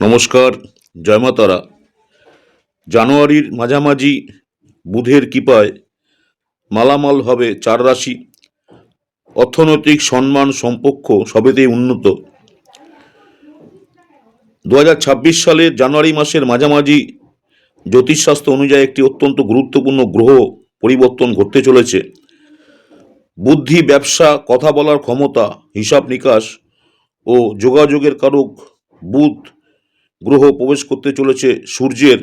নমস্কার, জয় মা তারা। জানুয়ারির মাঝামাঝি বুধের কৃপায় মালামাল হবে চার রাশি। অর্থনৈতিক সম্মান সম্পর্ক সবেতেই উন্নত। 2026 সালের জানুয়ারি মাসের মাঝামাঝি জ্যোতিষশাস্ত্র অনুযায়ী একটি অত্যন্ত গুরুত্বপূর্ণ গ্রহ পরিবর্তন ঘটতে চলেছে। বুদ্ধি, ব্যবসা, কথা বলার ক্ষমতা, হিসাব নিকাশ ও যোগাযোগের কারক বুধ গ্রহ প্রবেশ করতে চলেছে সূর্যের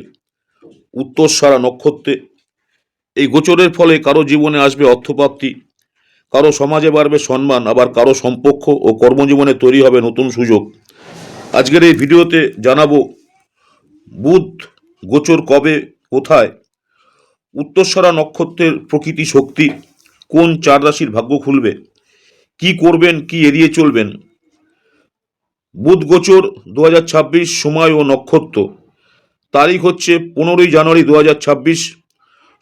উত্তরসারা নক্ষত্রে। এই গোচরের ফলে কারো জীবনে আসবে অর্থপ্রাপ্তি, কারো সমাজে বাড়বে সম্মান, আবার কারো সম্পর্ক ও কর্মজীবনে তৈরি হবে নতুন সুযোগ। আজকের এই ভিডিওতে জানাবো বুধ গোচর কবে, কোথায়, উত্তরসারা নক্ষত্রের প্রকৃতি শক্তি, কোন চার রাশির ভাগ্য খুলবে, কি করবেন, কি এড়িয়ে চলবেন। বুধ গোচর 2026, সময় ও নক্ষত্র। তারিখ হচ্ছে 15ই জানুয়ারি 2026,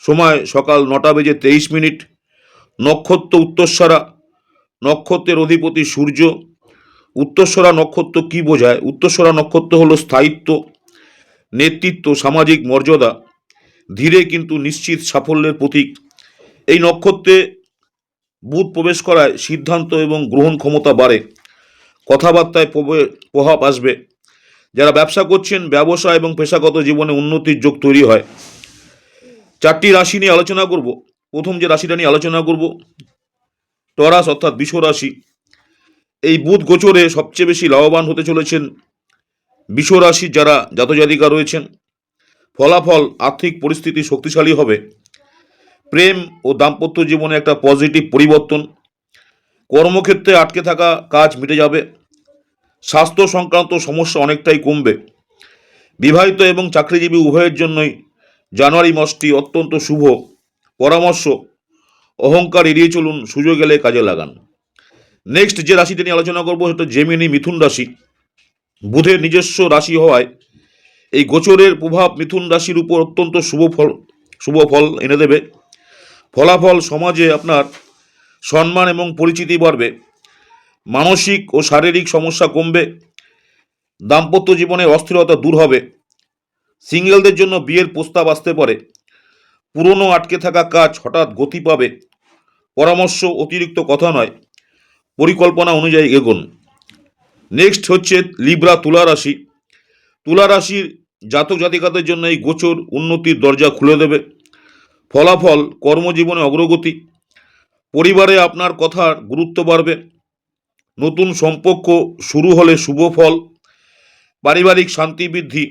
সময় সকাল 9:23। নক্ষত্র উত্তরসারা, নক্ষত্রের অধিপতি সূর্য। উত্তরসারা নক্ষত্র কি বোঝায়? উত্তরসারা নক্ষত্র হলো স্থায়িত্ব, নেতৃত্ব, সামাজিক মর্যাদা, ধীরে কিন্তু নিশ্চিত সাফল্যের প্রতীক। এই নক্ষত্রে বুধ প্রবেশ করায় সিদ্ধান্ত এবং গ্রহণ ক্ষমতা বাড়ে, কথাবার্তায় প্রভাব আসবে। যারা ব্যবসা করছেন, ব্যবসা এবং পেশাগত জীবনে উন্নতির যোগ তৈরি হয়। চারটি রাশি নিয়ে আলোচনা করব। প্রথম যে রাশিটা নিয়ে আলোচনা করব, টরাস অর্থাৎ বৃষ রাশি। এই বুধ গোচরে সবচেয়ে বেশি লাভবান হতে চলেছেন বৃষ রাশির যারা জাতজাতিকা রয়েছেন। ফলাফল, আর্থিক পরিস্থিতি শক্তিশালী হবে। প্রেম ও দাম্পত্য জীবনে একটা পজিটিভ পরিবর্তন। কর্মক্ষেত্রে আটকে থাকা কাজ মিটে যাবে। স্বাস্থ্য সংক্রান্ত সমস্যা অনেকটাই কমবে। বিবাহিত এবং চাকরিজীবী উভয়ের জন্যই জানুয়ারি মাসটি অত্যন্ত শুভ। পরামর্শ, অহংকার এড়িয়ে চলুন, সুযোগ এলে কাজে লাগান। নেক্সট যে রাশিটি নিয়ে আলোচনা করবো সেটা জেমিনি, মিথুন রাশি। বুধের নিজস্ব রাশি হওয়ায় এই গোচরের প্রভাব মিথুন রাশির উপর অত্যন্ত শুভ ফল এনে দেবে। ফলাফল, সমাজে আপনার সম্মান এবং পরিচিতি বাড়বে। মানসিক ও শারীরিক সমস্যা কমবে। দাম্পত্য জীবনে অস্থিরতা দূর হবে। সিঙ্গেলদের জন্য বিয়ের প্রস্তাব আসতে পারে। পুরনো আটকে থাকা কাজ হঠাৎ গতি পাবে। পরামর্শ, অতিরিক্ত কথা নয়, পরিকল্পনা অনুযায়ী এগোন। নেক্সট হচ্ছে লিব্রা, তুলা রাশি। তুলা রাশির জাতক জাতিকাদের জন্য এই গোচর উন্নতির দরজা খুলে দেবে। ফলাফল, কর্মজীবনে অগ্রগতি। পরিবারে আপনার কথার গুরুত্ব বাড়বে। নতুন সম্পর্ক শুরু হলে শুভ ফল। পারিবারিক শান্তি বৃদ্ধি।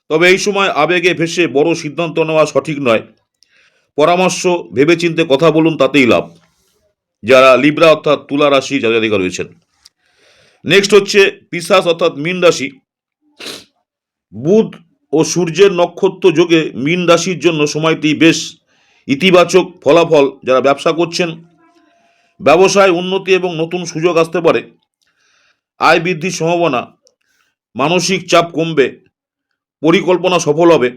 তবে এই সময় আবেগে ভেসে বড় সিদ্ধান্ত নেওয়া সঠিক নয়। পরামর্শ, ভেবেচিন্তে কথা বলুন, তাতেই লাভ। যারা লিব্রা অর্থাৎ তুলা রাশি জাতজাতিকা রয়েছেন। নেক্সট হচ্ছে পিশাচ অর্থাৎ মীন রাশি। বুধ ও সূর্যের নক্ষত্র যোগে মীন রাশির জন্য সময়টি বেশ ইতিবাচক। ফলাফল, যারা ব্যবসা করছেন, ব্যবসায় উন্নতি এবং নতুন সুযোগ আসতে পারে। আয় বৃদ্ধির সম্ভাবনা। মানসিক চাপ কমবে। পরিকল্পনা সফল হবে।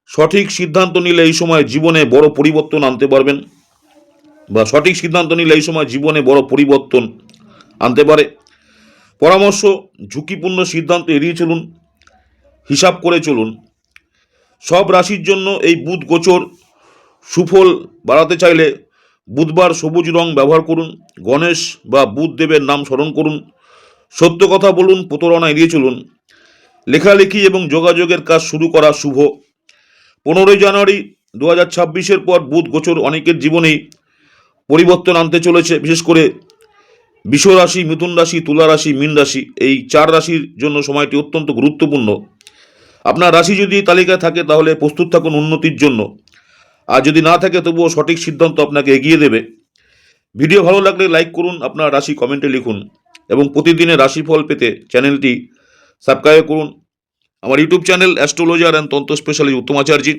সঠিক সিদ্ধান্ত নিলে এই সময় জীবনে বড় পরিবর্তন আনতে পারবেন, বা সঠিক সিদ্ধান্ত নিলে এই সময় জীবনে বড় পরিবর্তন আনতে পারে। পরামর্শ, ঝুঁকিপূর্ণ সিদ্ধান্ত এড়িয়ে চলুন, হিসাব করে চলুন। সব রাশির জন্য এই বুধ গোচর সুফল বাড়াতে চাইলে বুধবার সবুজ রং ব্যবহার করুন। গণেশ বা বুধ দেবের নাম স্মরণ করুন। সত্য কথা বলুন, প্রতারণা এড়িয়ে চলুন। লেখালেখি এবং যোগাযোগের কাজ শুরু করা শুভ। 15ই জানুয়ারি 2026 পর বুধ গোচর অনেকের জীবনেই পরিবর্তন আনতে চলেছে। বিশেষ করে বৃষ রাশি, মিথুন রাশি, তুলা রাশি, মীন রাশি, এই চার রাশির জন্য সময়টি অত্যন্ত গুরুত্বপূর্ণ। আপনার রাশি যদি তালিকায় থাকে তাহলে প্রস্তুত থাকুন উন্নতির জন্য, আর যদি না থাকে তবুও সঠিক সিদ্ধান্ত আপনাকে এগিয়ে দেবে। ভিডিও ভালো লাগলে লাইক করুন, আপনার রাশি কমেন্টে লিখুন এবং প্রতিদিনের রাশিফল পেতে চ্যানেলটি সাবস্ক্রাইব করুন। আমার ইউটিউব চ্যানেল অ্যাস্ট্রোলজার অ্যান্ড তন্ত্র স্পেশালিস্ট উত্তম আচার্যি।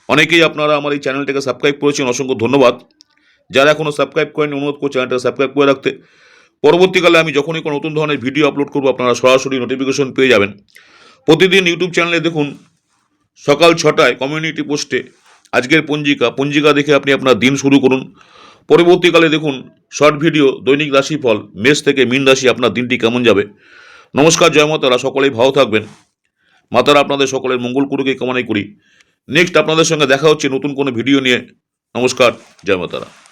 অনেকেই আপনারা আমার এই চ্যানেলটাকে সাবস্ক্রাইব করেছেন, অসংখ্য ধন্যবাদ। যারা এখনও সাবস্ক্রাইব করেনি অনুরোধ করছি চ্যানেলটা সাবস্ক্রাইব করে রাখতে। পরবর্তীকালে আমি যখনই কোনো নতুন ধরনের ভিডিও আপলোড করবো আপনারা সরাসরি নোটিফিকেশন পেয়ে যাবেন। প্রতিদিন ইউটিউব চ্যানেলে দেখুন সকাল 6টায় কমিউনিটি পোস্টে আজকের পঞ্জিকা দেখে আপনি আপনার দিন শুরু করুন। পরবর্তীকালে দেখুন শর্ট ভিডিও, দৈনিক রাশিফল, মেষ থেকে মীন রাশি আপনার দিনটি কেমন যাবে। নমস্কার, জয় মা তারা, সকলেই ভালো থাকবেন। মাতারা আপনাদের সকলের মঙ্গল করুক এই কামনাই করি। নেক্সট আপনাদের সঙ্গে দেখা হচ্ছে নতুন কোনো ভিডিও নিয়ে। নমস্কার, জয় মাতারা।